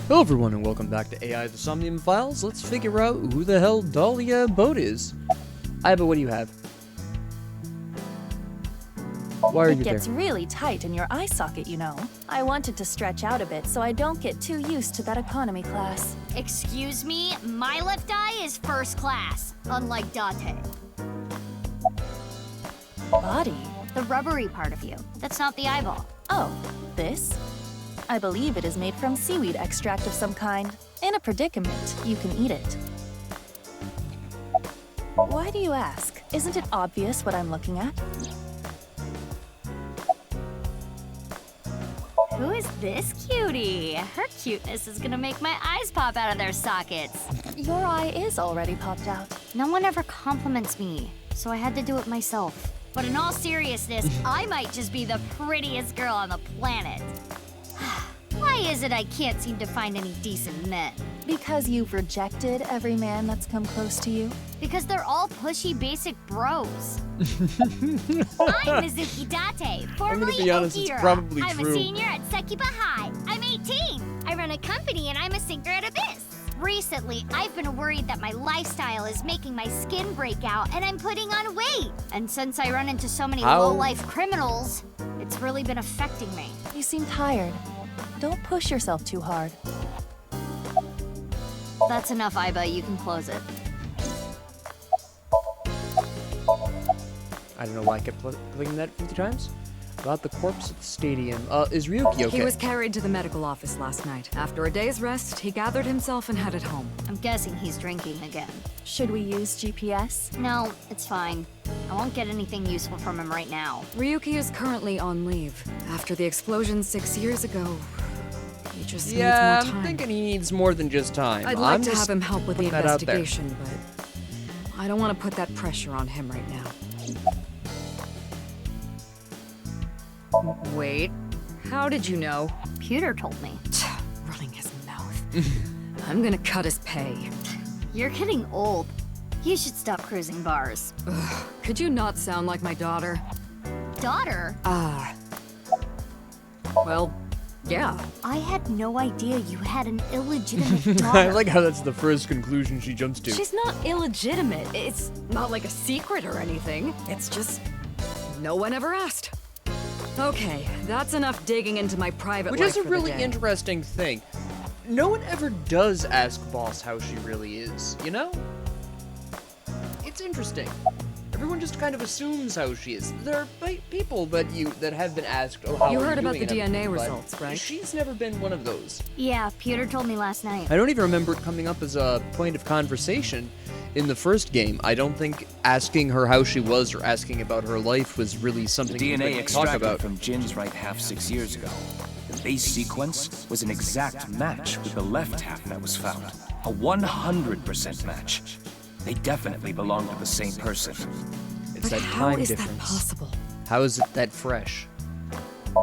Hello everyone and welcome back to AI the Somnium Files. Let's figure out who the hell Dahlia Boat is. Iba, what do you have? Why are you there? It gets really tight in your eye socket, you know. I wanted to stretch out a bit so I don't get too used to that economy class. Excuse me, my left eye is first class, unlike Date. Body? The rubbery part of you. That's not the eyeball. Oh, this? I believe it is made from seaweed extract of some kind. In a predicament, you can eat it. Why do you ask? Isn't it obvious what I'm looking at? Who is this cutie? Her cuteness is gonna make my eyes pop out of their sockets. Your eye is already popped out. No one ever compliments me, so I had to do it myself. But in all seriousness, I might just be the prettiest girl on the planet. Why is it I can't seem to find any decent men? Because you've rejected every man that's come close to you? Because they're all pushy basic bros. I'm Mizuki Date, formerly be honest, it's Okira. probably I'm true. a senior at Sekiba High. I'm 18. I run a company and I'm a singer at Abyss. Recently, I've been worried that my lifestyle is making my skin break out and I'm putting on weight. And since I run into so many low-life criminals, it's really been affecting me. You seem tired. Don't push yourself too hard. That's enough, Iba. You can close it. I don't know why I kept clicking that 50 times. About the corpse at the stadium. Is Ryuki okay? He was carried to the medical office last night. After a day's rest, he gathered himself and headed home. I'm guessing he's drinking again. Should we use GPS? No, it's fine. I won't get anything useful from him right now. Ryuki is currently on leave. After the explosion 6 years ago, he just needs more time. I'm thinking he needs more than just time. I'd like to have him help with the putting that out there. investigation, but I don't want to put that pressure on him right now. Wait, how did you know? Pewter told me. Running his mouth. I'm gonna cut his pay. You're getting old. You should stop cruising bars. Ugh, could you not sound like my daughter? Daughter? Well, yeah. I had no idea you had an illegitimate daughter. I like how that's the first conclusion she jumps to. She's not illegitimate. It's not like a secret or anything. It's just no one ever asked. Okay, that's enough digging into my private Which life is a for really the day. interesting thing. No one ever does ask Boss how she really is, you know? It's interesting. Everyone just kind of assumes how she is. There are people that have been asked, oh, how You are heard about doing the and DNA everything, but results, right? She's never been one of those. Yeah, Pewter told me last night. I don't even remember it coming up as a point of conversation in the first game. I don't think asking her how she was or asking about her life was really something The we DNA could talk extracted about. from Jin's right half 6 years ago. The base sequence was an exact match with the left half that was found. A 100% match. They definitely belong to the same person. It's But that how time is difference. that possible? How is it that fresh?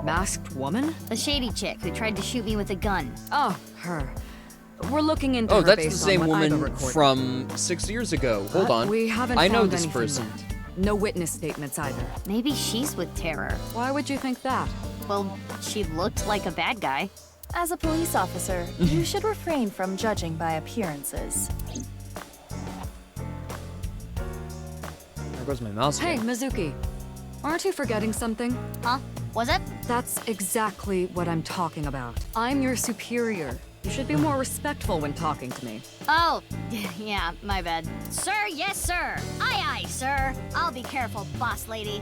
Masked woman? The shady chick who tried to shoot me with a gun. Oh, her. We're looking into Oh, her that's the based same on what Iba woman recorded. from 6 years ago. Hold But on. We haven't I know found this anything person. yet. No witness statements either. Maybe she's with Terror. Why would you think that? Well, she looked like a bad guy. As a police officer, you should refrain from judging by appearances. There goes my mouse. Hey, again. Mizuki. Aren't you forgetting something? Huh? Was it? That's exactly what I'm talking about. I'm your superior. You should be more respectful when talking to me. Oh, yeah, my bad. Sir, yes, sir. Aye, aye, sir. I'll be careful, boss lady.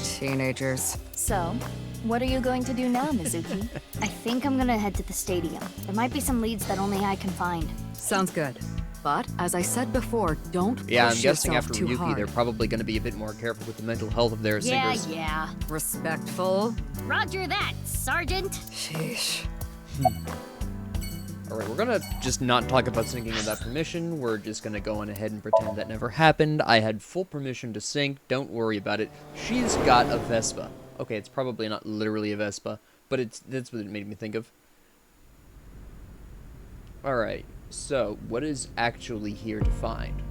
Teenagers. So, what are you going to do now, Mizuki? I think I'm gonna head to the stadium. There might be some leads that only I can find. Sounds good. But, as I said before, don't Yeah, I'm push guessing yourself after too Ryuki, hard. they're probably going to be a bit more careful with the mental health of their singers. Yeah. Respectful? Roger that, Sergeant. Sheesh. Alright, we're gonna just not talk about singing without permission. We're just gonna go on ahead and pretend that never happened. I had full permission to sing. Don't worry about it. She's got a Vespa. Okay, it's probably not literally a Vespa, but that's what it made me think of. Alright, so what is actually here to find?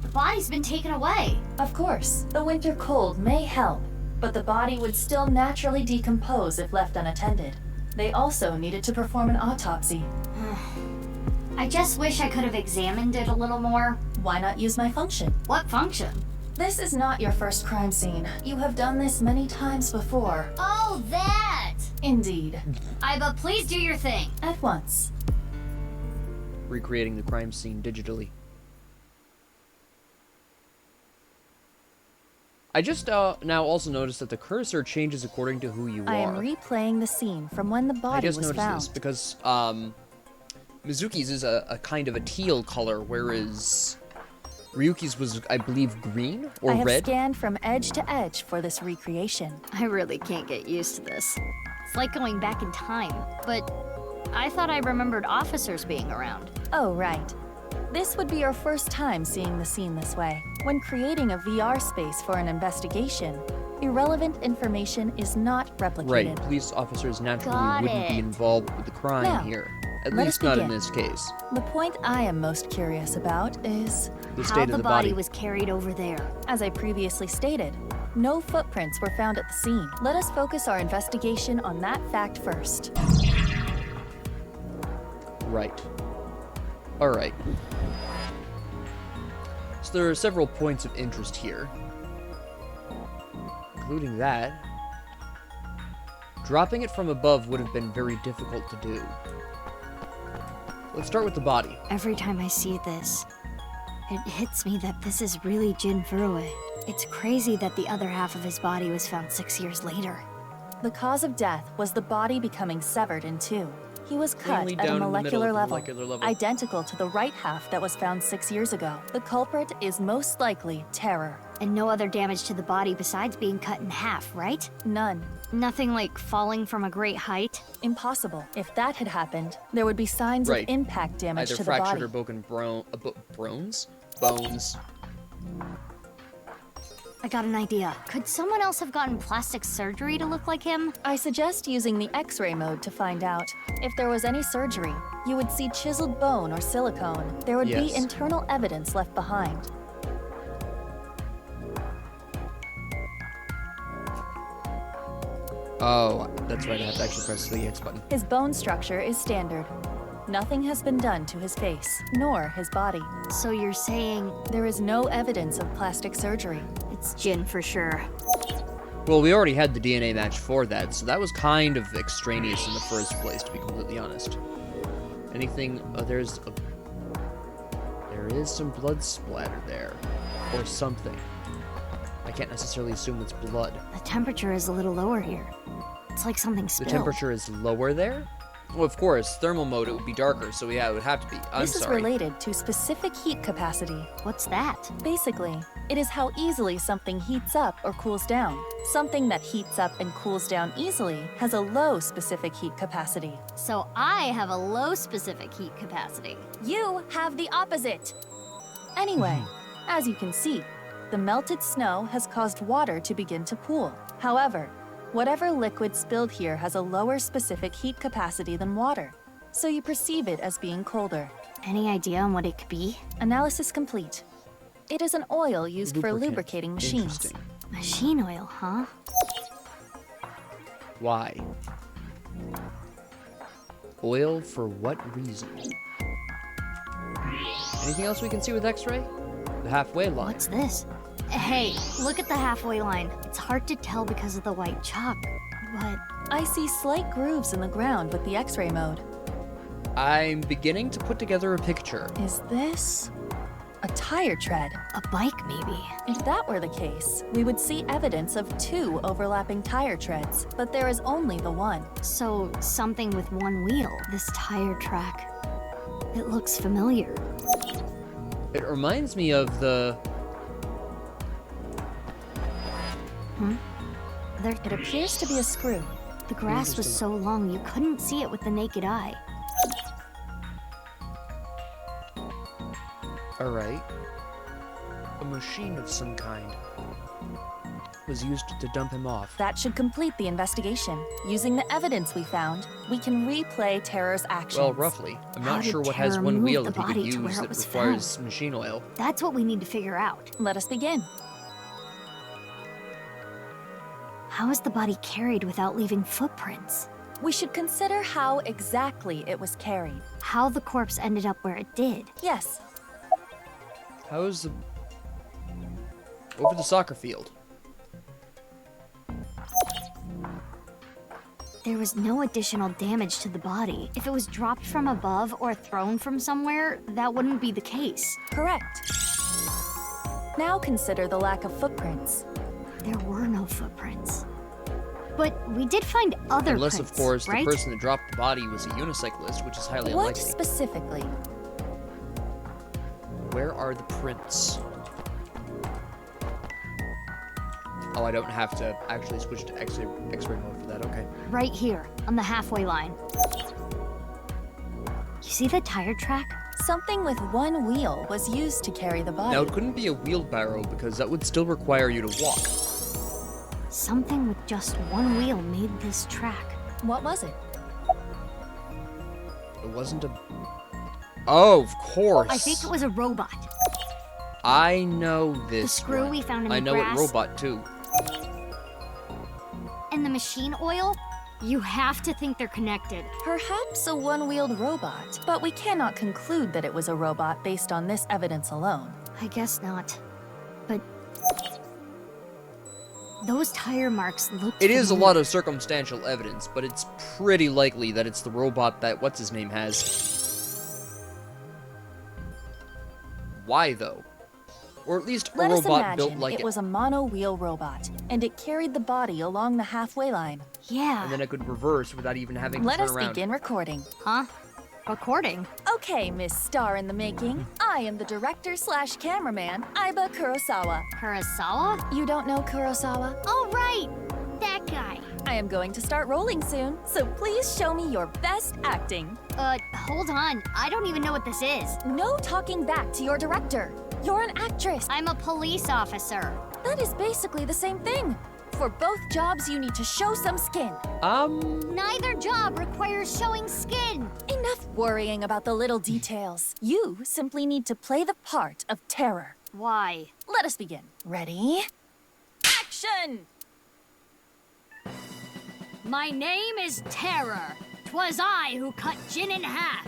The body's been taken away. Of course, the winter cold may help. but the body would still naturally decompose if left unattended. They also needed to perform an autopsy. I just wish I could have examined it a little more. Why not use my function? What function? This is not your first crime scene. You have done this many times before. Oh, that! Indeed. But please do your thing. At once. Recreating the crime scene digitally. I just now also noticed that the cursor changes according to who you are. I am replaying the scene from when the I body just was noticed found. this because Mizuki's is a kind of a teal color, whereas Ryuki's was, I believe, green or I have red. scanned from edge to edge for this recreation. I really can't get used to this. It's like going back in time, but I thought I remembered officers being around. Oh, right. This would be your first time seeing the scene this way. When creating a VR space for an investigation, irrelevant information is not replicated. Right, police officers naturally Got wouldn't be it. involved with the crime Now, here. At let least us not in begin. this case. The point I am most curious about is, The How state of the the body body. was carried over there. as I previously stated, no footprints were found at the scene. Let us focus our investigation on that fact first. Right. Alright. So there are several points of interest here. Including that. Dropping it from above would have been very difficult to do. Let's start with the body. Every time I see this, it hits me that this is really nirvanA. It's crazy that the other half of his body was found 6 years later. The cause of death was the body becoming severed in two. He was cut Mainly at a down in the middle molecular at the level, molecular level. identical to the right half that was found 6 years ago. The culprit is most likely terror. And no other damage to the body besides being cut in half, right? None. Nothing like falling from a great height. Impossible. If that had happened, there would be signs Right. of impact damage Either to the fractured body. or broken bones? Bones. I got an idea. Could someone else have gotten plastic surgery to look like him? I suggest using the X-ray mode to find out. If there was any surgery, you would see chiseled bone or silicone. There would be Yes. internal evidence left behind. Oh, that's right. I have to actually press the X button. His bone structure is standard. Nothing has been done to his face, nor his body. So you're saying There is no evidence of plastic surgery. it's Jin for sure. Well, we already had the DNA match for that, so that was kind of extraneous in the first place, to be completely honest. Anything? There is some blood splatter there, or something. I can't necessarily assume it's blood. The temperature is a little lower here. It's like something The spilled. temperature is lower there? Well, of course, thermal mode, it would be darker, so yeah, it would have to be. I'm This sorry. is related to specific heat capacity. What's that? Basically, it is how easily something heats up or cools down. Something that heats up and cools down easily has a low specific heat capacity. So I have a low specific heat capacity. You have the opposite. Anyway, as you can see, the melted snow has caused water to begin to pool. However, whatever liquid spilled here has a lower specific heat capacity than water, so you perceive it as being colder. Any idea on what it could be? Analysis complete. It is an oil used for Lubricant. lubricating machines. Interesting. Machine oil, huh? Why? Oil for what reason? Anything else we can see with X-ray? The halfway line. What's this? Hey, look at the halfway line. It's hard to tell because of the white chalk, but I see slight grooves in the ground with the X-ray mode. I'm beginning to put together a picture. Is this a tire tread? a bike maybe. If that were the case, we would see evidence of two overlapping tire treads, but there is only the one. So something with one wheel. This tire track. It looks familiar. It reminds me of the... It appears to be a screw. The grass was so long you couldn't see it with the naked eye. Alright. A machine of some kind was used to dump him off. That should complete the investigation. Using the evidence we found, we can replay Terror's actions. Well, roughly. I'm How not did sure what has Terror one move wheel the that he could body to use where it that was requires machine oil. That's what we need to figure out. Let us begin. How is the body carried without leaving footprints? We should consider how exactly it was carried. How the corpse ended up where it did. Yes, How's the... Over the soccer field. There was no additional damage to the body. If it was dropped from above or thrown from somewhere, that wouldn't be the case. correct. Now consider the lack of footprints. There were no footprints. But we did find other Unless, prints, of course, right? the person that dropped the body was a unicyclist, which is highly What unlikely. specifically? Where are the prints? Oh, I don't have to actually switch to X-ray mode for that. Okay. Right here, on the halfway line. You see the tire track? Something with one wheel was used to carry the body. Now, it couldn't be a wheelbarrow because that would still require you to walk. Something with just one wheel made this track. What was it? It wasn't a... Oh, of course. I think it was a robot. I know this The screw one. we found in I the know grass. it robot, too. And the machine oil? You have to think they're connected. Perhaps a one-wheeled robot, but we cannot conclude that it was a robot based on this evidence alone. I guess not. But those tire marks look. It is a lot of circumstantial evidence, but it's pretty likely that it's the robot that what's-his-name has. Why, though? Or at least a Let us robot built imagine like it it. was a mono-wheel robot, and it carried the body along the halfway line. Yeah. And then it could reverse without even having to Let turn us around. begin recording. Huh? Recording? Okay, Miss Star in the Making. I am the director/cameraman, Aiba Kurosawa. Kurosawa? You don't know Kurosawa? Oh, right! That guy. I am going to start rolling soon, so please show me your best acting. Hold on. I don't even know what this is. No talking back to your director. You're an actress. I'm a police officer. That is basically the same thing. For both jobs, you need to show some skin. Neither job requires showing skin. Enough worrying about the little details. You simply need to play the part of terror. Why? Let us begin. Ready? Action! My name is Terror. 'Twas I who cut Jin in half.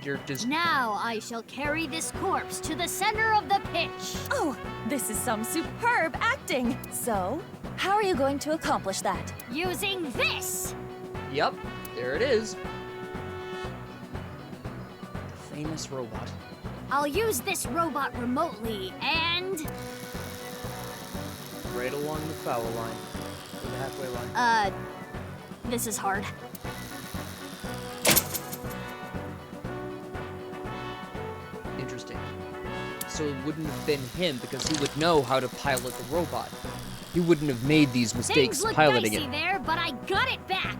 You're just... Now I shall carry this corpse to the center of the pitch. Oh, this is some superb acting. So, how are you going to accomplish that? Using this. Yep, there it is. The famous robot. I'll use this robot remotely and... Right along the foul line. Or the halfway line. This is hard. Interesting. So it wouldn't have been him because he would know how to pilot the robot. He wouldn't have made these mistakes Things look piloting dicey it. there, but I got it back.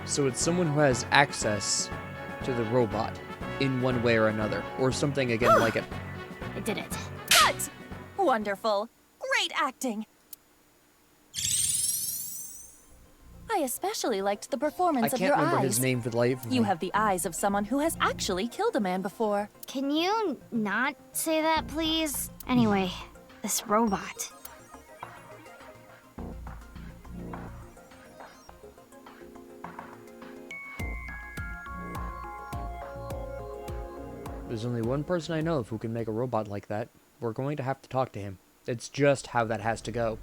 So it's someone who has access to the robot in one way or another, or something again like it. I did it. Cut! Wonderful. Great acting. I especially liked the I performance of can't your remember eyes. his name for the life of You me. have the eyes of someone who has actually killed a man before. Can you not say that, please? Anyway, this robot. There's only one person I know of who can make a robot like that. We're going to have to talk to him. It's just how that has to go.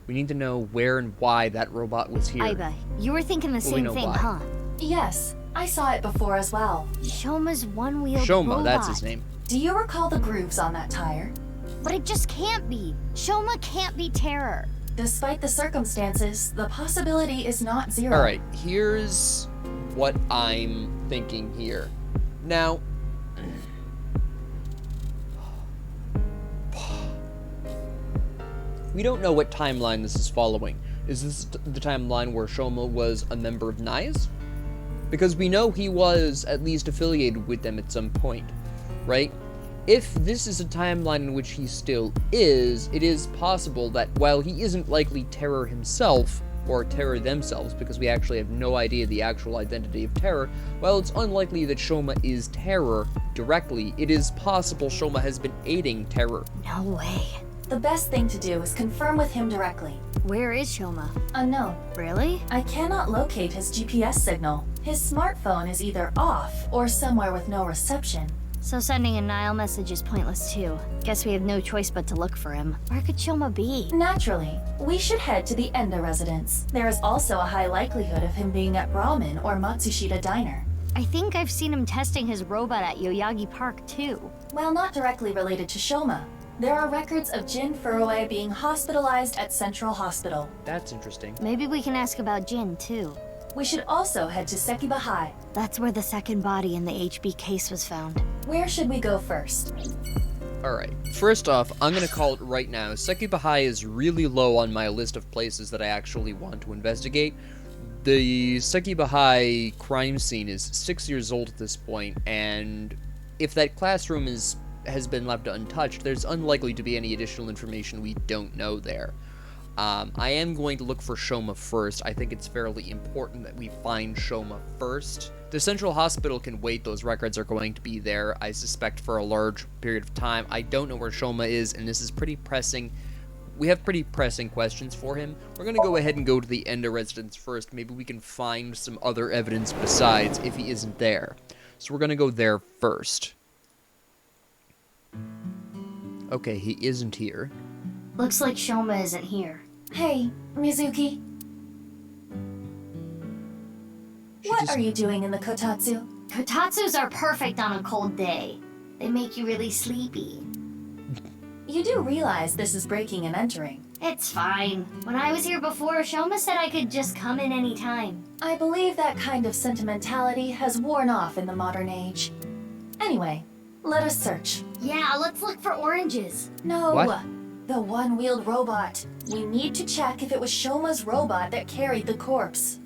We need to know where and why that robot was here. Aiba, you were thinking the Well, we same know thing, why. huh? Yes, I saw it before as well. Shoma's one-wheeled Shoma, robot. that's his name. Do you recall the grooves on that tire? But it just can't be. Shoma can't be Terror. Despite the circumstances, the possibility is not zero. Alright, here's what I'm thinking here. Now, we don't know what timeline this is following. Is this the timeline where Shoma was a member of NICE? Because we know he was at least affiliated with them at some point, right? If this is a timeline in which he still is, it is possible that while he isn't likely Terror himself, or Terror themselves, because we actually have no idea the actual identity of Terror, while it's unlikely that Shoma is Terror directly, it is possible Shoma has been aiding Terror. No way. The best thing to do is confirm with him directly. Where is Shoma? Unknown. Really? I cannot locate his GPS signal. His smartphone is either off or somewhere with no reception. So sending a Nile message is pointless too. Guess we have no choice but to look for him. Where could Shoma be? Naturally, we should head to the Enda residence. There is also a high likelihood of him being at Ramen or Matsushita Diner. I think I've seen him testing his robot at Yoyagi Park too. While not directly related to Shoma, there are records of Jin Furue being hospitalized at Central Hospital. That's interesting. Maybe we can ask about Jin too. We should also head to Sekiba High. That's where the second body in the HB case was found. Where should we go first? Alright, first off, I'm gonna call it right now. Sekiba High is really low on my list of places that I actually want to investigate. The Sekiba High crime scene is 6 years old at this point, and if that classroom has been left untouched, there's unlikely to be any additional information we don't know there. I am going to look for Shoma first. I think it's fairly important that we find Shoma first. The Central Hospital can wait. Those records are going to be there, I suspect, for a large period of time. I don't know where Shoma is, and this is pretty pressing. We have pretty pressing questions for him. We're going to go ahead and go to the Enda residence first. Maybe we can find some other evidence besides if he isn't there. So we're going to go there first. Okay, he isn't here. Looks like Shoma isn't here. Hey, Mizuki. What are you doing in the Kotatsu? Kotatsus are perfect on a cold day. They make you really sleepy. You do realize this is breaking and entering. It's fine. When I was here before, Shoma said I could just come in any time. I believe that kind of sentimentality has worn off in the modern age. Anyway, let us search. Yeah, let's look for oranges. No, What? the one-wheeled robot. We need to check if it was Shoma's robot that carried the corpse.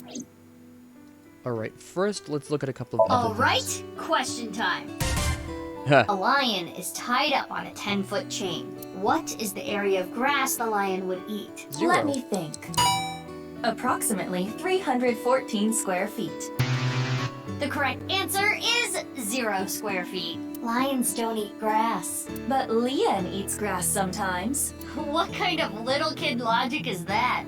Alright, first let's look at a couple of other Alright, question time. things. A lion is tied up on a 10-foot chain. What is the area of grass the lion would eat? Zero. Let me think. Approximately 314 square feet. The correct answer is 0 square feet. Lions don't eat grass. But Lian eats grass sometimes. What kind of little kid logic is that?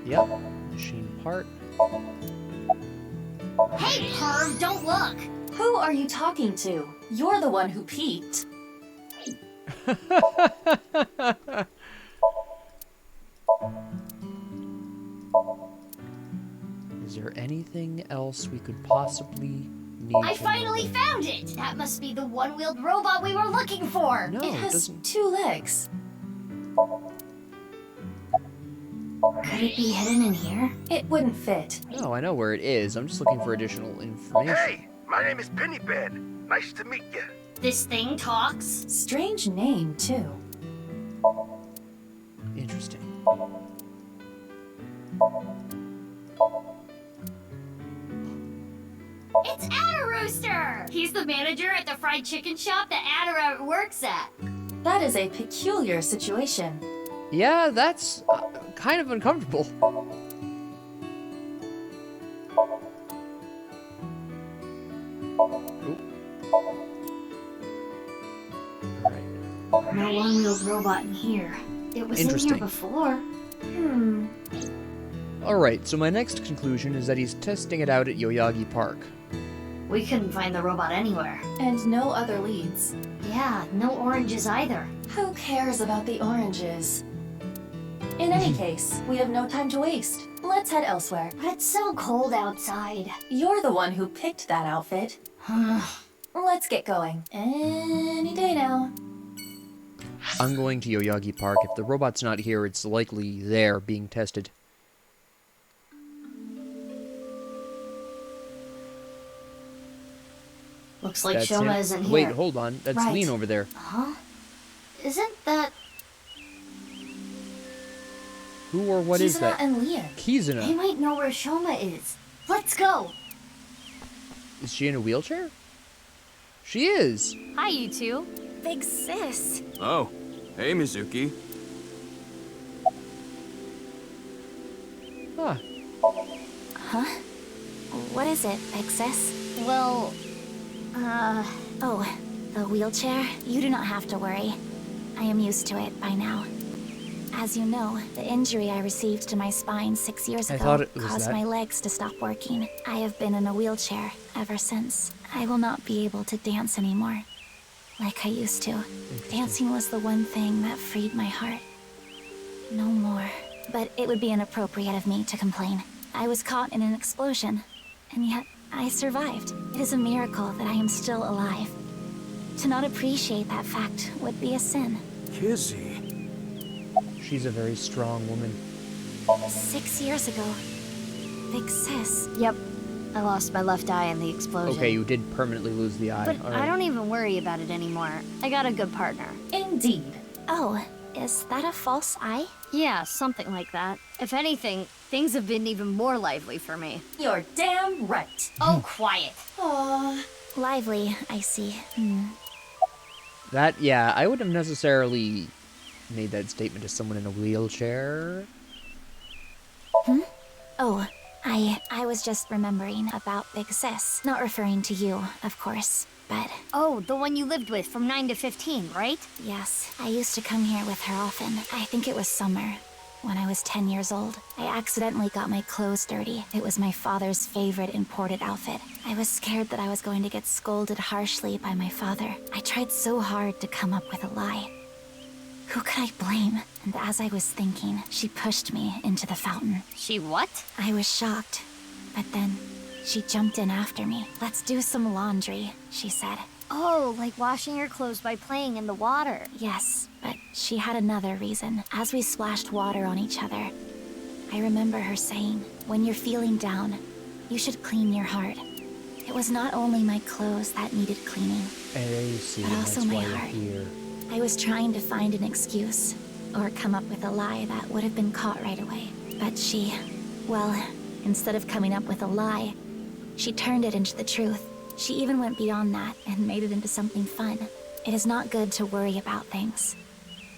Yep, machine part. Hey, perv, don't look! Who are you talking to? You're the one who peeked. Is there anything else we could possibly need? I to finally know? found it! That must be the one-wheeled robot we were looking for! No, It has doesn't. 2 legs. Could it be hidden in here? It wouldn't fit. No, I know where it is. I'm just looking for additional information. Hey, my name is Pennybed. Nice to meet you. This thing talks? Strange name, too. Interesting. It's Adderooster! He's the manager at the fried chicken shop that Adder works at. That is a peculiar situation. Yeah, that's kind of uncomfortable. Oop. Alright. No one-wheeled robot in here. It was in here Interesting. before. Alright, so my next conclusion is that he's testing it out at Yoyagi Park. We couldn't find the robot anywhere. And no other leads. Yeah, no oranges either. Who cares about the oranges? In any case, we have no time to waste. Let's head elsewhere. But it's so cold outside. You're the one who picked that outfit. Let's get going. Any day now. I'm going to Yoyagi Park. If the robot's not here, it's likely there being tested. Looks like That's Shoma him. isn't here. Wait, hold on. That's Right. Lean over there. Huh? Isn't that... Who or what is Kizuna that? and Leon. He Kizuna. might know where Shoma is. Let's go! Is she in a wheelchair? She is. Hi, you two. Big sis. Oh, Hey, Mizuki. Huh. Huh? What is it, Big Sis? Well, Oh, the wheelchair? You do not have to worry. I am used to it by now. As you know, the injury I received to my spine 6 years I ago thought it was caused that. my legs to stop working. I have been in a wheelchair ever since. I will not be able to dance anymore, like I used to. Dancing was the one thing that freed my heart. No more. But it would be inappropriate of me to complain. I was caught in an explosion, and yet I survived. It is a miracle that I am still alive. To not appreciate that fact would be a sin. Kizzy. She's a very strong woman. 6 years ago, Big Sis. Yep. I lost my left eye in the explosion. Okay, you did permanently lose the eye. But All I right. don't even worry about it anymore. I got a good partner. Indeed. Oh, is that a false eye? Yeah, something like that. If anything, things have been even more lively for me. You're damn right. Oh, quiet. Aww. Lively, I see. That, yeah, I wouldn't have necessarily made that statement to someone in a wheelchair. Oh, I was just remembering about Big Sis. Not referring to you, of course, but Oh, the one you lived with from 9 to 15, right? yes, I used to come here with her often. I think it was summer, when I was 10 years old. I accidentally got my clothes dirty. It was my father's favorite imported outfit. I was scared that I was going to get scolded harshly by my father. I tried so hard to come up with a lie. Who could I blame? And as I was thinking, she pushed me into the fountain. She what? I was shocked, but then she jumped in after me. Let's do some laundry, she said. Oh, like washing your clothes by playing in the water. Yes, but she had another reason. As we splashed water on each other, I remember her saying, when you're feeling down, you should clean your heart. It was not only my clothes that needed cleaning. I see, But that's also my why you're heart. here. I was trying to find an excuse, or come up with a lie that would have been caught right away. But she, well, instead of coming up with a lie, she turned it into the truth. She even went beyond that and made it into something fun. It is not good to worry about things,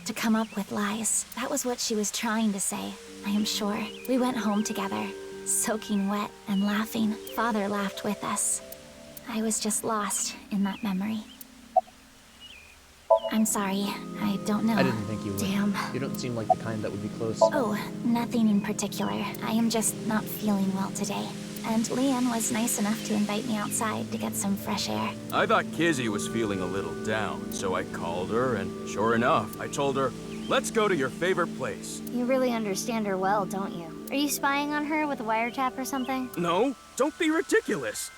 to come up with lies. That was what she was trying to say, I am sure. We went home together, soaking wet and laughing. Father laughed with us. I was just lost in that memory. I'm sorry, I don't know. I didn't think you would. Damn. You don't seem like the kind that would be close. Oh, nothing in particular. I am just not feeling well today. And Leanne was nice enough to invite me outside to get some fresh air. I thought Kizzy was feeling a little down, so I called her, and sure enough, I told her, let's go to your favorite place. You really understand her well, don't you? Are you spying on her with a wiretap or something? No, don't be ridiculous.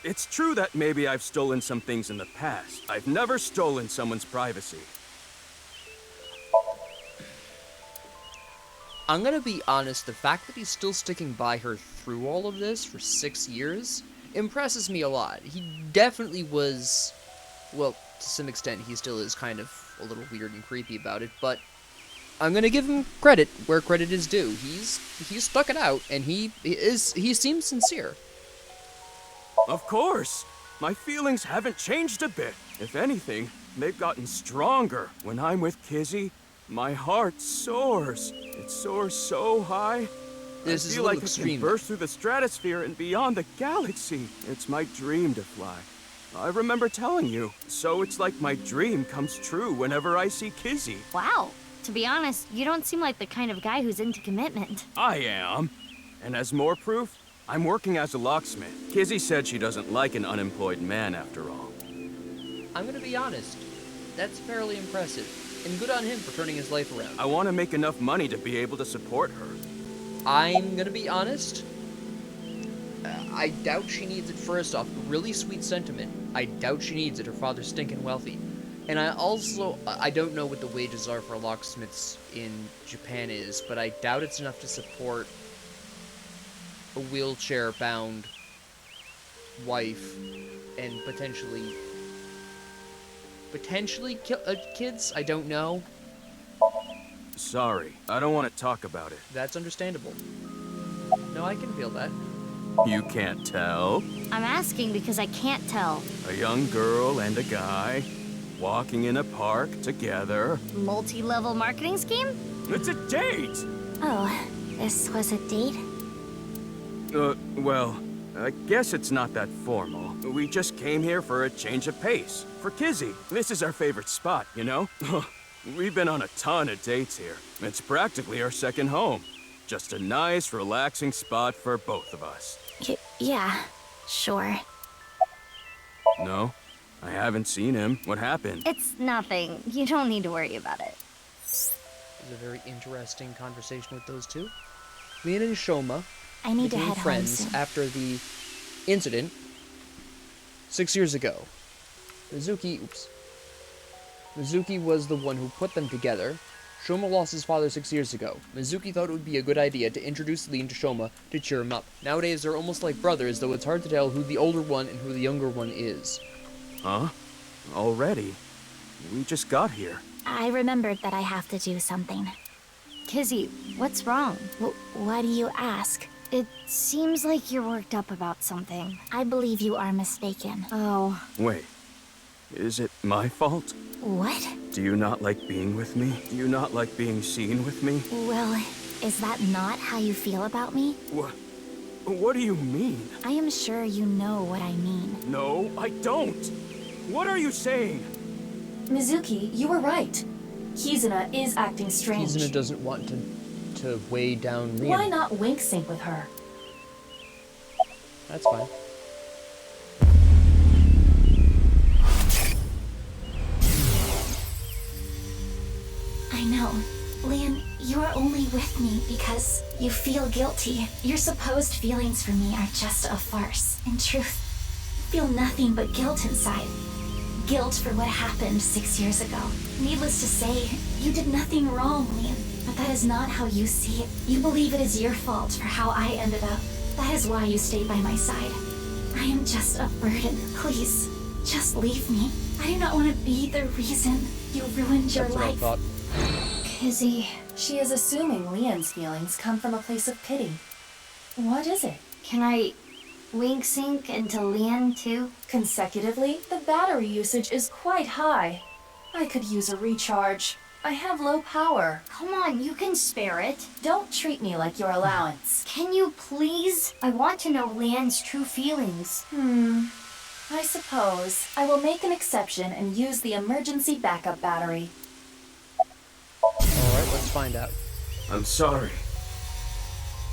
It's true that maybe I've stolen some things in the past. I've never stolen someone's privacy. I'm gonna be honest, the fact that he's still sticking by her through all of this for 6 years impresses me a lot. He definitely was, well, to some extent he still is kind of a little weird and creepy about it, but I'm gonna give him credit where credit is due. He's stuck it out, and he seems sincere. Of course. My feelings haven't changed a bit. If anything, they've gotten stronger. When I'm with Kizzy, my heart soars. It soars so high. This I is a feel little like extreme. I can burst through the stratosphere and beyond the galaxy. It's my dream to fly. I remember telling you. So it's like my dream comes true whenever I see Kizzy. Wow. To be honest, you don't seem like the kind of guy who's into commitment. I am. And as more proof, I'm working as a locksmith. Kizzy said she doesn't like an unemployed man after all. I'm gonna be honest, that's fairly impressive, and good on him for turning his life around. I want to make enough money to be able to support her. I'm gonna be honest, I doubt she needs it. First off, really sweet sentiment. I doubt she needs it. Her father's stinking wealthy. And I don't know what the wages are for locksmiths in Japan is, but I doubt it's enough to support a wheelchair-bound wife and potentially kids. I don't know. Sorry, I don't want to talk about it. That's understandable. No, I can feel that. You can't tell? I'm asking because I can't tell. A young girl and a guy. walking in a park together. Multi-level marketing scheme? It's a date! Oh, this was a date? Well, I guess it's not that formal. We just came here for a change of pace. For Kizzy. This is our favorite spot, you know? We've been on a ton of dates here. It's practically our second home. Just a nice, relaxing spot for both of us. Yeah, sure. No, I haven't seen him. What happened? It's nothing. You don't need to worry about it. It was a very interesting conversation with those two. Leon and Shoma I need to became head home friends soon. after the incident 6 years ago. Mizuki was the one who put them together. Shoma lost his father 6 years ago. Mizuki thought it would be a good idea to introduce Leon to Shoma to cheer him up. Nowadays, they're almost like brothers, though it's hard to tell who the older one and who the younger one is. Huh? Already? We just got here. I remembered that I have to do something. Kizzy, what's wrong? Why do you ask? It seems like you're worked up about something. I believe you are mistaken. Oh, Wait. Is it my fault? What? Do you not like being with me? Do you not like being seen with me? Well, is that not how you feel about me? What do you mean? I am sure you know what I mean. No, I don't. What are you saying? Mizuki, you were right. Kizuna is acting strange. Kizuna doesn't want to weigh down Rian. Why not wink sync with her? That's fine. I know. Leon, you are only with me because you feel guilty. Your supposed feelings for me are just a farce. In truth, I feel nothing but guilt inside. Guilt for what happened 6 years ago. Needless to say, you did nothing wrong, Leon. But that is not how you see it. You believe it is your fault for how I ended up. That is why you stayed by my side. I am just a burden. Please, just leave me. I do not want to be the reason you ruined your That's what I life. thought. Kizzy. She is assuming Leon's feelings come from a place of pity. What is it? Can I wink sync into Leon too? Consecutively, the battery usage is quite high. I could use a recharge. I have low power. Come on, you can spare it. Don't treat me like your allowance. Can you please? I want to know Leon's true feelings. I suppose I will make an exception and use the emergency backup battery. Alright, let's find out. I'm sorry.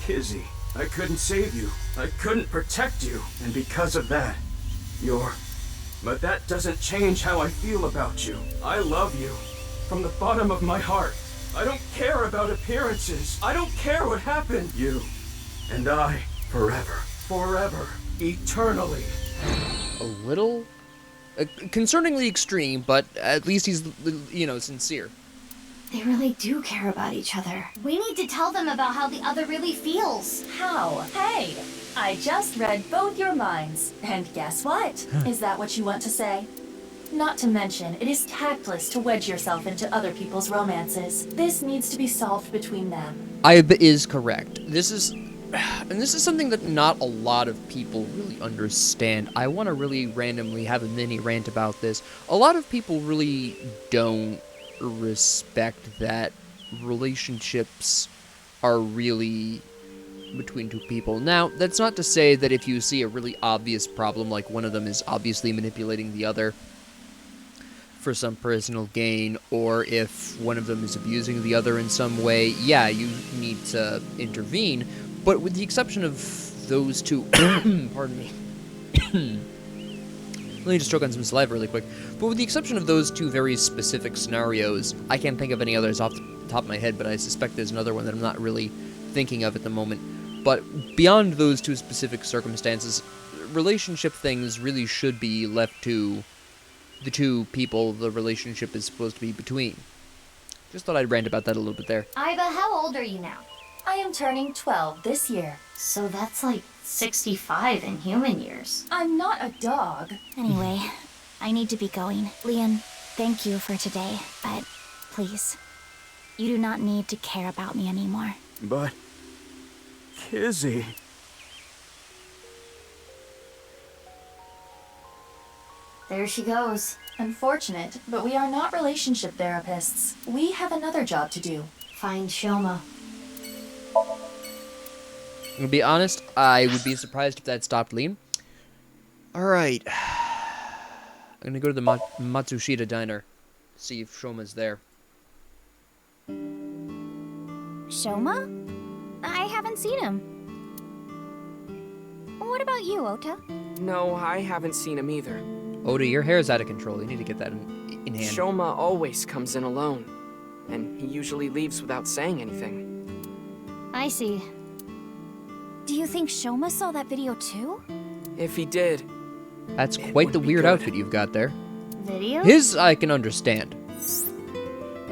Kizzy, I couldn't save you. I couldn't protect you. And because of that, you're... But that doesn't change how I feel about you. I love you. From the bottom of my heart. I don't care about appearances. I don't care what happened. You and I, forever. Forever. Eternally. A little... concerningly extreme, but at least he's, sincere. They really do care about each other. We need to tell them about how the other really feels. How? Hey! I just read both your minds. And guess what? Is that what you want to say? Not to mention, it is tactless to wedge yourself into other people's romances. This needs to be solved between them. Ibe is correct. This is something that not a lot of people really understand. I want to really randomly have a mini rant about this. A lot of people really don't respect that relationships are really between two people. Now, that's not to say that if you see a really obvious problem, like one of them is obviously manipulating the other for some personal gain, or if one of them is abusing the other in some way, yeah, you need to intervene. But with the exception of those two, pardon me. Let me just choke on some saliva really quick. But with the exception of those two very specific scenarios, I can't think of any others off the top of my head, but I suspect there's another one that I'm not really thinking of at the moment. But beyond those two specific circumstances, relationship things really should be left to the two people the relationship is supposed to be between. Just thought I'd rant about that a little bit there. Iba, how old are you now? I am turning 12 this year. So that's like 65 in human years. I'm not a dog. Anyway, I need to be going. Leon, thank you for today, but please, you do not need to care about me anymore. But... Kizzy... There she goes. Unfortunate, but we are not relationship therapists. We have another job to do. Find Shoma. To be honest, I would be surprised if that stopped Liam. Alright. I'm gonna go to the Matsushita diner. See if Shoma's there. Shoma? I haven't seen him. What about you, Ota? No, I haven't seen him either. Oda, your hair's out of control. You need to get that in hand. Shoma always comes in alone, and he usually leaves without saying anything. I see. Do you think Shoma saw that video too? If he did, That's it quite would the be weird good. outfit you've got there. Video? His I can understand.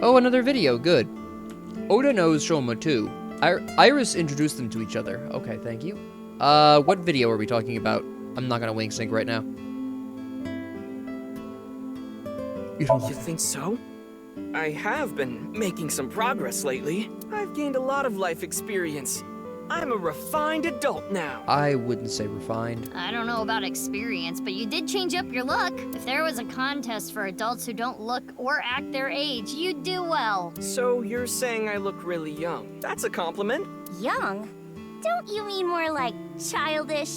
Oh, another video. Good. Oda knows Shoma too. Iris introduced them to each other. Okay, thank you. What video are we talking about? I'm not gonna wing sync right now. You don't You think so? I have been making some progress lately. I've gained a lot of life experience. I'm a refined adult now. I wouldn't say refined. I don't know about experience, but you did change up your look. If there was a contest for adults who don't look or act their age, you'd do well. So you're saying I look really young? That's a compliment. Young? Don't you mean more like childish?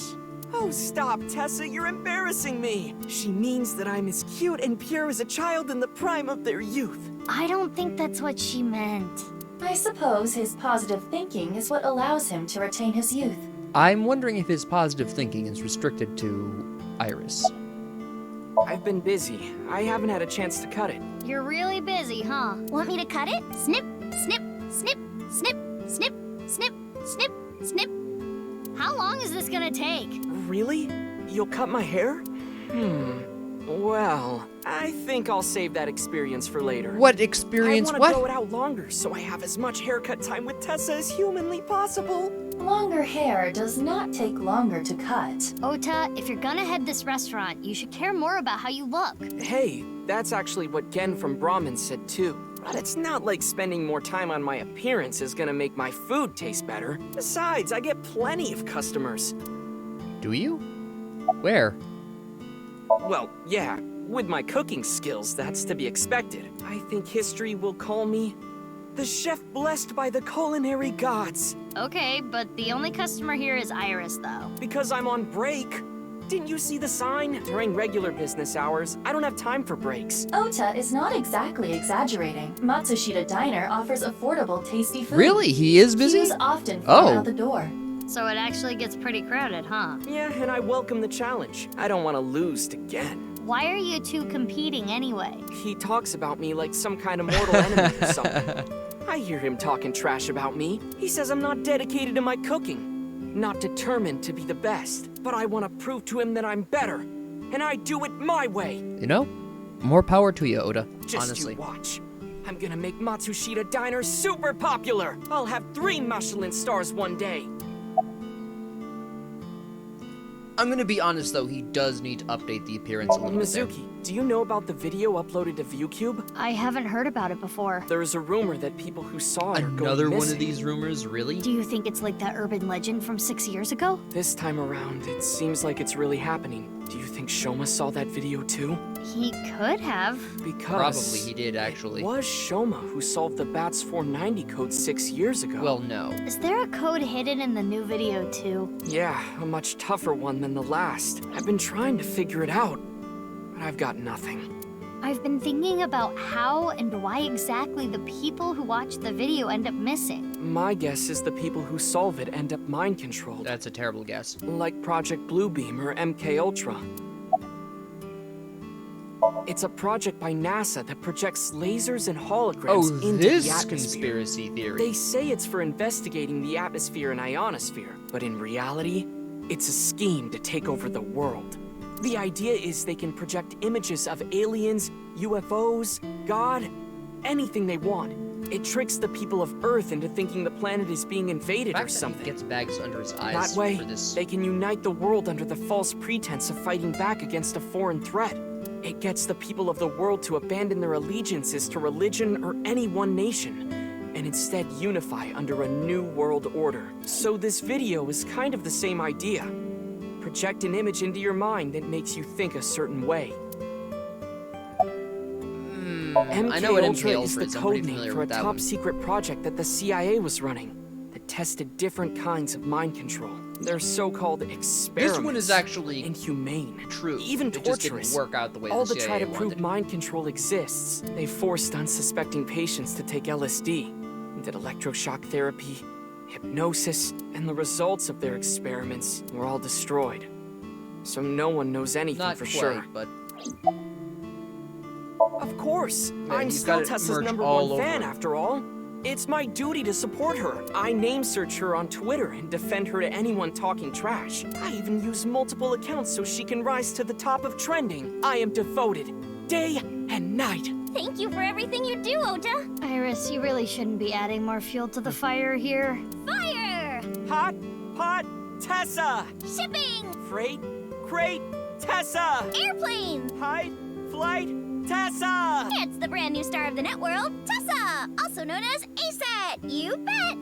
Oh, stop, Tessa, you're embarrassing me. She means that I'm as cute and pure as a child in the prime of their youth. I don't think that's what she meant. I suppose his positive thinking is what allows him to retain his youth. I'm wondering if his positive thinking is restricted to Iris. I've been busy. I haven't had a chance to cut it. You're really busy, huh? Want me to cut it? Snip, snip, snip, snip, snip, snip, snip, snip. How long is this gonna take? Really? You'll cut my hair? Well, I think I'll save that experience for later. What experience? I want What? to grow it out longer so I have as much haircut time with Tessa as humanly possible. Longer hair does not take longer to cut. Ota, if you're gonna head this restaurant, you should care more about how you look. Hey, that's actually what Gen from Brahmin said too. But it's not like spending more time on my appearance is gonna make my food taste better. Besides, I get plenty of customers. Do you? Where? Well, yeah, with my cooking skills, that's to be expected. I think history will call me the chef blessed by the culinary gods. Okay, but the only customer here is Iris, though. Because I'm on break. Didn't you see the sign? During regular business hours, I don't have time for breaks. Ota is not exactly exaggerating. Matsushita Diner offers affordable, tasty food. Really? He is busy? Queues often Oh. form out the door. So it actually gets pretty crowded, huh? Yeah, and I welcome the challenge. I don't want to lose to Gen. Why are you two competing anyway? He talks about me like some kind of mortal enemy or something. I hear him talking trash about me. He says I'm not dedicated to my cooking, not determined to be the best. But I want to prove to him that I'm better, and I do it my way. You know? More power to you, Oda. Just honestly. you watch. I'm gonna make Matsushita Diner super popular. I'll have 3 Michelin stars one day. I'm gonna be honest though, he does need to update the appearance a little bit there. Mizuki, do you know about the video uploaded to ViewCube? I haven't heard about it before. There's a rumor that people who saw it are going Another one missing. of these rumors, really? Do you think it's like that urban legend from 6 years ago? This time around, it seems like it's really happening. Do you think Shoma saw that video too? He could have. Because Probably he did, actually. It was Shoma who solved the BATS 490 code 6 years ago. Well, no. Is there a code hidden in the new video too? Yeah, a much tougher one than the last. I've been trying to figure it out, but I've got nothing. I've been thinking about how and why exactly the people who watch the video end up missing. My guess is the people who solve it end up mind-controlled. That's a terrible guess. Like Project Bluebeam or MK Ultra. It's a project by NASA that projects lasers and holograms Oh, into this the atmosphere. conspiracy theory. They say it's for investigating the atmosphere and ionosphere, but in reality, it's a scheme to take over the world. The idea is they can project images of aliens, UFOs, God, anything they want. It tricks the people of Earth into thinking the planet is being The invaded fact or that something. he gets bags under his eyes That way, for this. they can unite the world under the false pretense of fighting back against a foreign threat. It gets the people of the world to abandon their allegiances to religion or any one nation, and instead unify under a new world order. So this video is kind of the same idea. Project an image into your mind that makes you think a certain way. I know what Ultra MK is Ultra the is. I'm code pretty name familiar for a with that top one. secret project that the CIA was running that tested different kinds of mind control. They're so-called experiments. This one is actually inhumane, true. even It just didn't torturous. work out the way All the to CIA try to wanted. prove mind control exists. They forced unsuspecting patients to take LSD, and did electroshock therapy, hypnosis, and the results of their experiments were all destroyed. So no one knows anything Not for quite, sure. but Of course, I'm he's still got it Tessa's merch number all one fan over him. after all. It's my duty to support her. I name search her on Twitter and defend her to anyone talking trash. I even use multiple accounts so she can rise to the top of trending. I am devoted, day and night. Thank you for everything you do, Ota. Iris, you really shouldn't be adding more fuel to the fire here. Fire! Hot pot Tessa! Shipping! Freight crate Tessa! Airplane! High flight Tessa! It's the brand new star of the net world, Tessa! Also known as ASAT! You bet!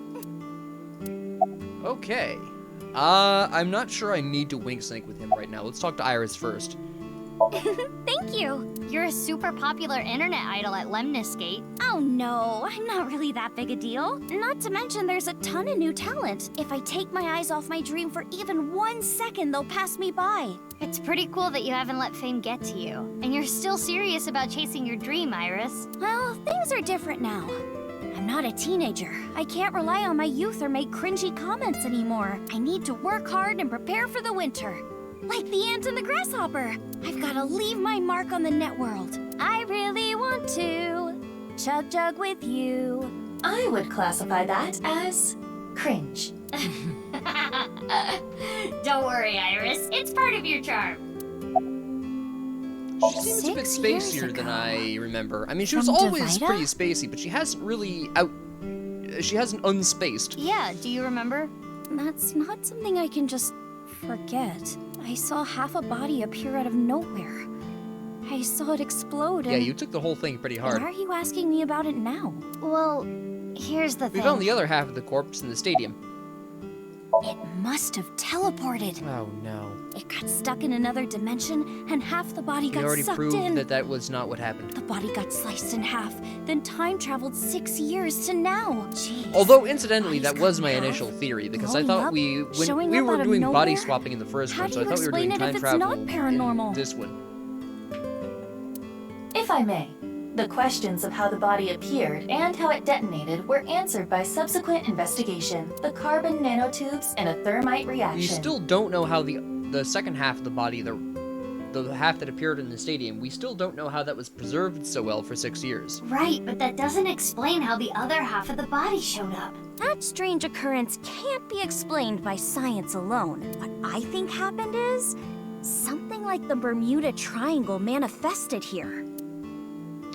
okay. I'm not sure I need to wink sync with him right now. Let's talk to Iris first. Thank you! You're a super popular internet idol at Lemniscate. Oh no, I'm not really that big a deal. Not to mention there's a ton of new talent. If I take my eyes off my dream for even 1 second, they'll pass me by. It's pretty cool that you haven't let fame get to you. And you're still serious about chasing your dream, Iris. Well, things are different now. I'm not a teenager. I can't rely on my youth or make cringy comments anymore. I need to work hard and prepare for the winter. Like the ant and the grasshopper. I've got to leave my mark on the net world. I really want to chug jug with you. I would classify that as cringe. Don't worry, Iris. It's part of your charm. She seems a bit 6 years spacier than ago. I remember. I mean, she was From always Divida? pretty spacey, but she hasn't really she hasn't unspaced. Yeah, do you remember? That's not something I can just forget. I saw half a body appear out of nowhere. I saw it explode Yeah, and... you took the whole thing pretty Why hard. are you asking me about it now? Well, here's the We thing. found the other half of the corpse in the stadium. It must have teleported. Oh no. It got stuck in another dimension, and half the body We got already sucked proved in. that that was not what happened. The body got sliced in half, then time traveled 6 years to now. Jeez. Although, incidentally, Bodies that was cut my in half, initial theory, because I blowing thought up, when showing we up were out of doing body nowhere? swapping in the first How one, do so I you thought we were explain doing it if time it's travel not paranormal? in this one. If I may, the questions of how the body appeared and how it detonated were answered by subsequent investigation, the carbon nanotubes, and a thermite reaction. We still don't know how the second half of the body, the half that appeared in the stadium, we still don't know how that was preserved so well for 6 years. Right, but that doesn't explain how the other half of the body showed up. That strange occurrence can't be explained by science alone. What I think happened is something like the Bermuda Triangle manifested here.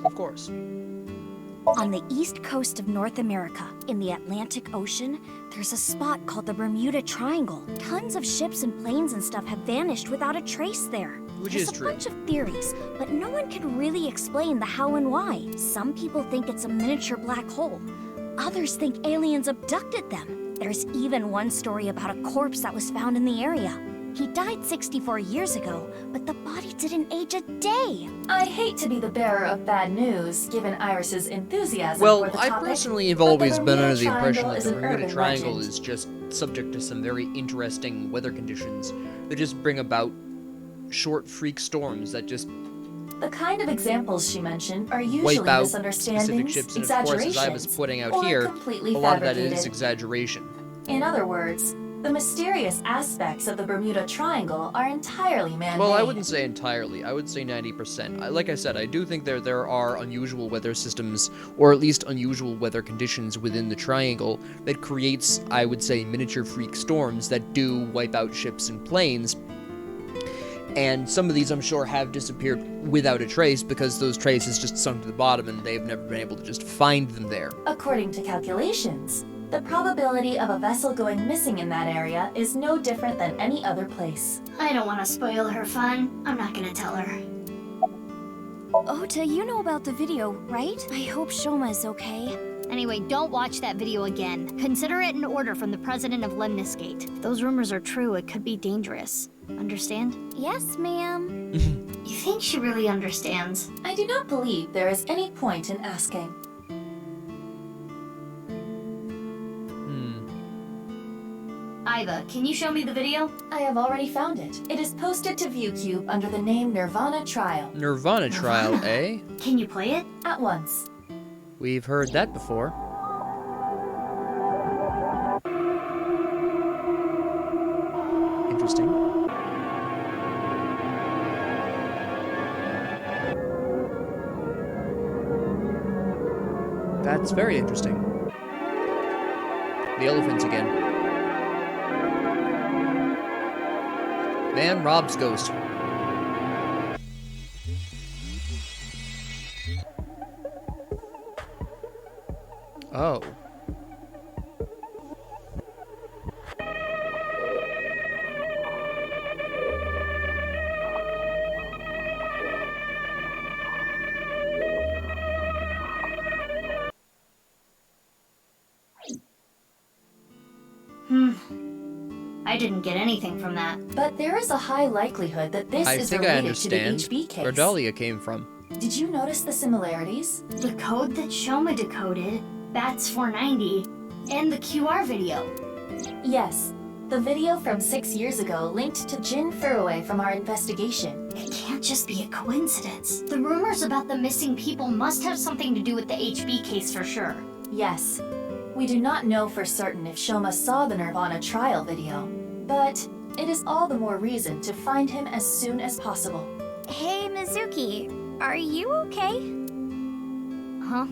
Of course. On the east coast of North America, in the Atlantic Ocean, there's a spot called the Bermuda Triangle. Tons of ships and planes and stuff have vanished without a trace there. Which There's is true. a bunch of theories, but no one can really explain the how and why. Some people think it's a miniature black hole. Others think aliens abducted them. There's even one story about a corpse that was found in the area. He died 64 years ago, but the body didn't age a day. I hate to be the bearer of bad news, given Iris's enthusiasm Well, for the I topic, personally have but the always been Bermuda under the impression Triangle that is the an Bermuda urban Triangle legend. is just subject to some very interesting weather conditions that just bring about short freak storms that just The kind of examples she mentioned are usually wipe out misunderstandings, specific ships, and of course, as I was exaggerations, pointing out or here, completely a lot of that fabricated. is exaggeration. In other words, the mysterious aspects of the Bermuda Triangle are entirely man-made. Well, I wouldn't say entirely. I would say 90%. Like I said, I do think there are unusual weather systems, or at least unusual weather conditions within the triangle that creates, I would say, miniature freak storms that do wipe out ships and planes. And some of these, I'm sure, have disappeared without a trace because those traces just sunk to the bottom and they've never been able to just find them there. According to calculations, the probability of a vessel going missing in that area is no different than any other place. I don't want to spoil her fun. I'm not gonna tell her. Ota, you know about the video, right? I hope Shoma's okay. Anyway, don't watch that video again. Consider it an order from the president of Lemniscate. If those rumors are true, it could be dangerous. Understand? Yes, ma'am. You think she really understands? I do not believe there is any point in asking. Iva, can you show me the video? I have already found it. It is posted to ViewCube under the name nirvanA Trial. nirvanA trial, eh? Can you play it? At once. We've heard that before. Interesting. That's very interesting. The elephants again. Man robs ghost. Oh. I didn't get anything from that. But there is a high likelihood that this I is think I related to the understand HB case. where Dahlia came from. Did you notice the similarities? The code that Shoma decoded, Bats 490, and the QR video. Yes. The video from 6 years ago linked to Jin Furue from our investigation. It can't just be a coincidence. The rumors about the missing people must have something to do with the HB case for sure. Yes. We do not know for certain if Shoma saw the nirvanA Trial video, but it is all the more reason to find him as soon as possible. Hey, Mizuki, are you okay? Huh?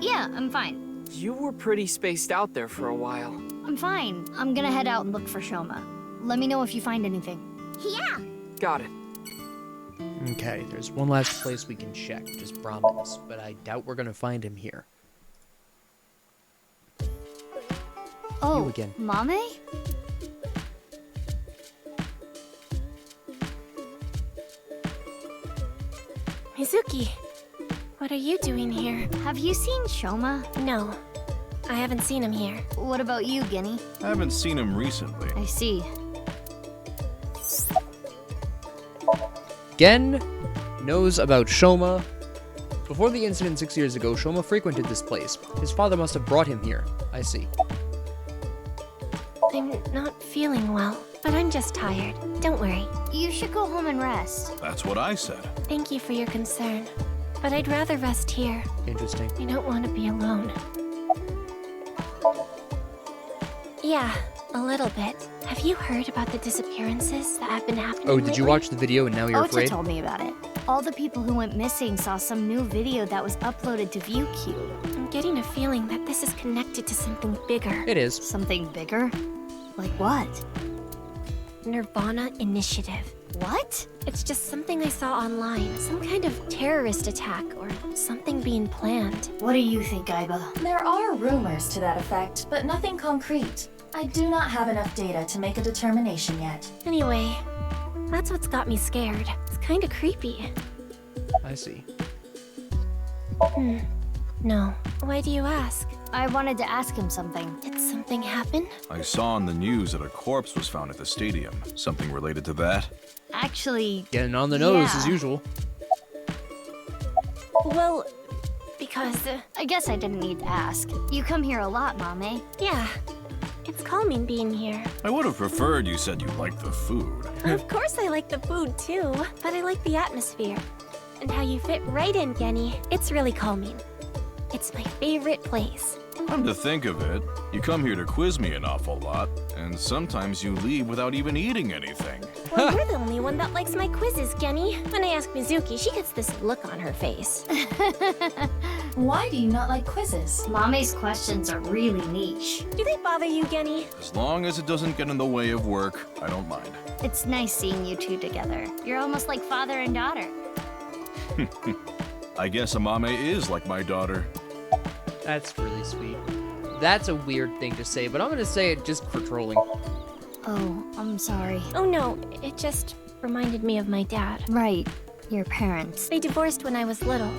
Yeah, I'm fine. You were pretty spaced out there for a while. I'm fine. I'm gonna head out and look for Shoma. Let me know if you find anything. Yeah. Got it. Okay, there's one last place we can check, just Brahmins, but I doubt we're gonna find him here. Oh, again. Mame? Mizuki, what are you doing here? Have you seen Shoma? No, I haven't seen him here. What about you, Ginny? I haven't seen him recently. I see. Gen knows about Shoma. Before the incident 6 years ago, Shoma frequented this place. His father must have brought him here. I see. I'm not feeling well, but I'm just tired. Don't worry. You should go home and rest. That's what I said. Thank you for your concern, but I'd rather rest here. Interesting. I don't want to be alone. Yeah, a little bit. Have you heard about the disappearances that have been happening Oh, did you lately? watch the video and now you're Ota afraid? told me about it. All the people who went missing saw some new video that was uploaded to ViewCube. I'm getting a feeling that this is connected to something bigger. It is. Something bigger? Like what? nirvanA Initiative. What? It's just something I saw online. Some kind of terrorist attack or something being planned. What do you think, Iba? There are rumors to that effect, but nothing concrete. I do not have enough data to make a determination yet. Anyway, that's what's got me scared. It's kind of creepy. I see. No. Why do you ask? I wanted to ask him something. Did something happen? I saw on the news that a corpse was found at the stadium. Something related to that? Actually, Getting on the nose as Yeah. usual. Well, because, I guess I didn't need to ask. You come here a lot, Mame. yeah. It's calming being here. I would have preferred you said you liked the food. Of course I like the food too, but I like the atmosphere. And how you fit right in, Genny. It's really calming. It's my favorite place. Come to think of it, you come here to quiz me an awful lot, and sometimes you leave without even eating anything. Well, you're the only one that likes my quizzes, Genny. When I ask Mizuki, she gets this look on her face. Why do you not like quizzes? Mame's questions are really niche. Do they bother you, Genny? As long as it doesn't get in the way of work, I don't mind. It's nice seeing you two together. You're almost like father and daughter. I guess Amame is like my daughter. That's really sweet. That's a weird thing to say, but I'm gonna say it just for trolling. Oh, I'm sorry. Oh no, it just reminded me of my dad. Right, your parents. They divorced when I was little,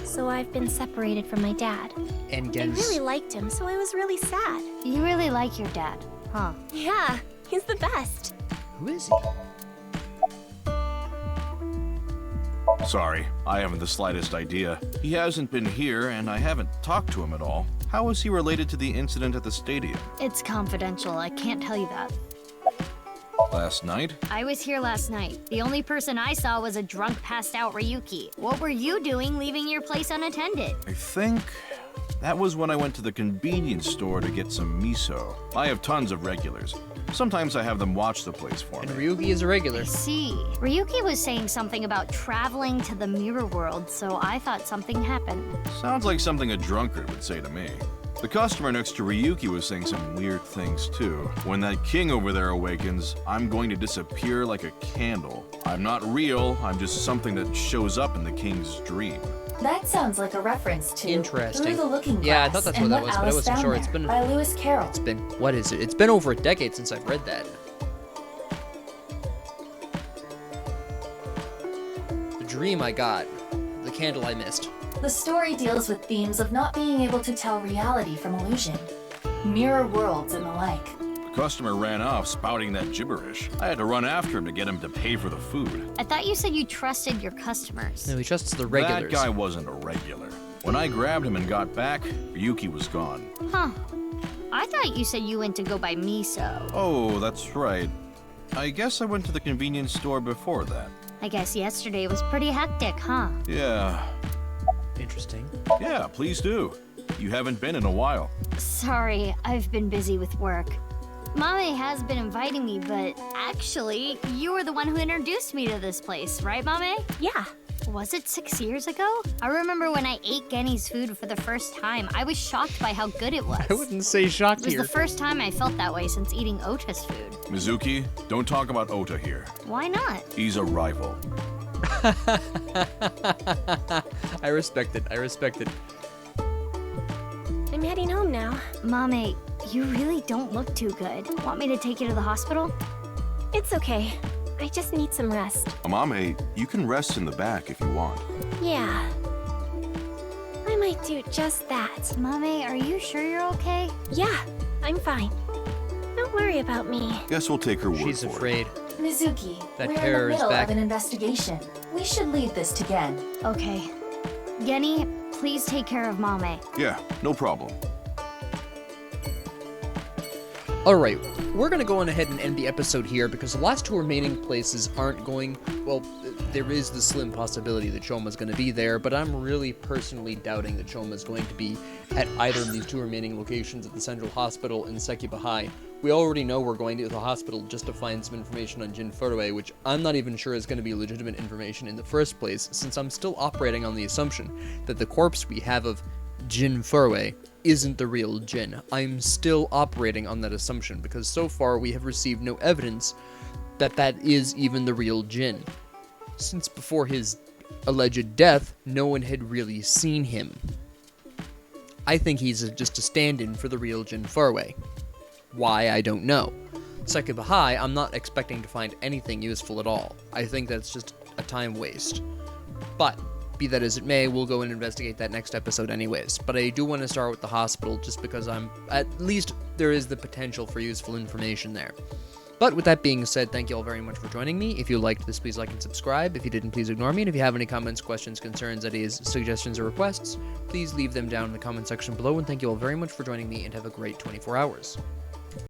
so I've been separated from my dad. And I Gen's... really liked him, so I was really sad. You really like your dad, huh? Yeah, he's the best. Who is he? Sorry, I haven't the slightest idea. He hasn't been here, and I haven't talked to him at all. How is he related to the incident at the stadium? It's confidential. I can't tell you that. Last night? I was here last night. The only person I saw was a drunk, passed out Ryuki. What were you doing leaving your place unattended? I think that was when I went to the convenience store to get some miso. I have tons of regulars. Sometimes I have them watch the place for And me. Ryuki is a regular. I see. Ryuki was saying something about traveling to the mirror world, so I thought something happened. Sounds like something a drunkard would say to me. The customer next to Ryuki was saying some weird things too. When that king over there awakens, I'm going to disappear like a candle. I'm not real, I'm just something that shows up in the king's dream. That sounds like a reference to Interesting. Through the Looking Glass. Yeah, I thought that's what and that was, but I Alice wasn't Found sure. It's There been- by Lewis Carroll. It's been, what is it? It's been over a decade since I've read that. The dream I got. The candle I missed. The story deals with themes of not being able to tell reality from illusion, mirror worlds and the like. The customer ran off spouting that gibberish. I had to run after him to get him to pay for the food. I thought you said you trusted your customers. No, he trusts the regulars. That guy wasn't a regular. When I grabbed him and got back, Ryuki was gone. Huh. I thought you said you went to go buy miso. Oh, that's right. I guess I went to the convenience store before that. I guess yesterday was pretty hectic, huh? Yeah. Interesting. Yeah, please do. You haven't been in a while. Sorry, I've been busy with work. Mame has been inviting me, but actually, you were the one who introduced me to this place, right, Mame? Yeah. Was it 6 years ago? I remember when I ate Genny's food for the first time. I was shocked by how good it was. I wouldn't say shocked It was here. the first time I felt that way since eating Ota's food. Mizuki, don't talk about Ota here. Why not? He's a rival. I respect it. I respect it. I'm heading home now. Mame, you really don't look too good. Want me to take you to the hospital? It's okay. I just need some rest. Amame, you can rest in the back if you want. Yeah. I might do just that. Mame, are you sure you're okay? Yeah, I'm fine. Don't worry about me. Guess we'll take her word She's for it. afraid. Mizuki, That we're in terror the is middle back. of an investigation. We should leave this to Gen. Okay. Genny, please take care of Mame. Yeah, no problem. Alright, we're gonna go on ahead and end the episode here because the last two remaining places aren't going, well, there is the slim possibility that Choma's gonna be there, but I'm really personally doubting that Choma's going to be at either of these two remaining locations at the Central Hospital and Sekiba High. We already know we're going to the hospital just to find some information on Jin Furue, which I'm not even sure is going to be legitimate information in the first place, since I'm still operating on the assumption that the corpse we have of Jin Furue isn't the real Jin. I'm still operating on that assumption, because so far we have received no evidence that that is even the real Jin. Since before his alleged death, no one had really seen him. I think he's just a stand-in for the real Jin Furue. Why, I don't know. Sekiba High, I'm not expecting to find anything useful at all. I think that's just a time waste. But, be that as it may, we'll go and investigate that next episode anyways. But I do want to start with the hospital, just because at least there is the potential for useful information there. But with that being said, thank you all very much for joining me. If you liked this, please like and subscribe. If you didn't, please ignore me. And if you have any comments, questions, concerns, ideas, suggestions, or requests, please leave them down in the comment section below. And thank you all very much for joining me, and have a great 24 hours.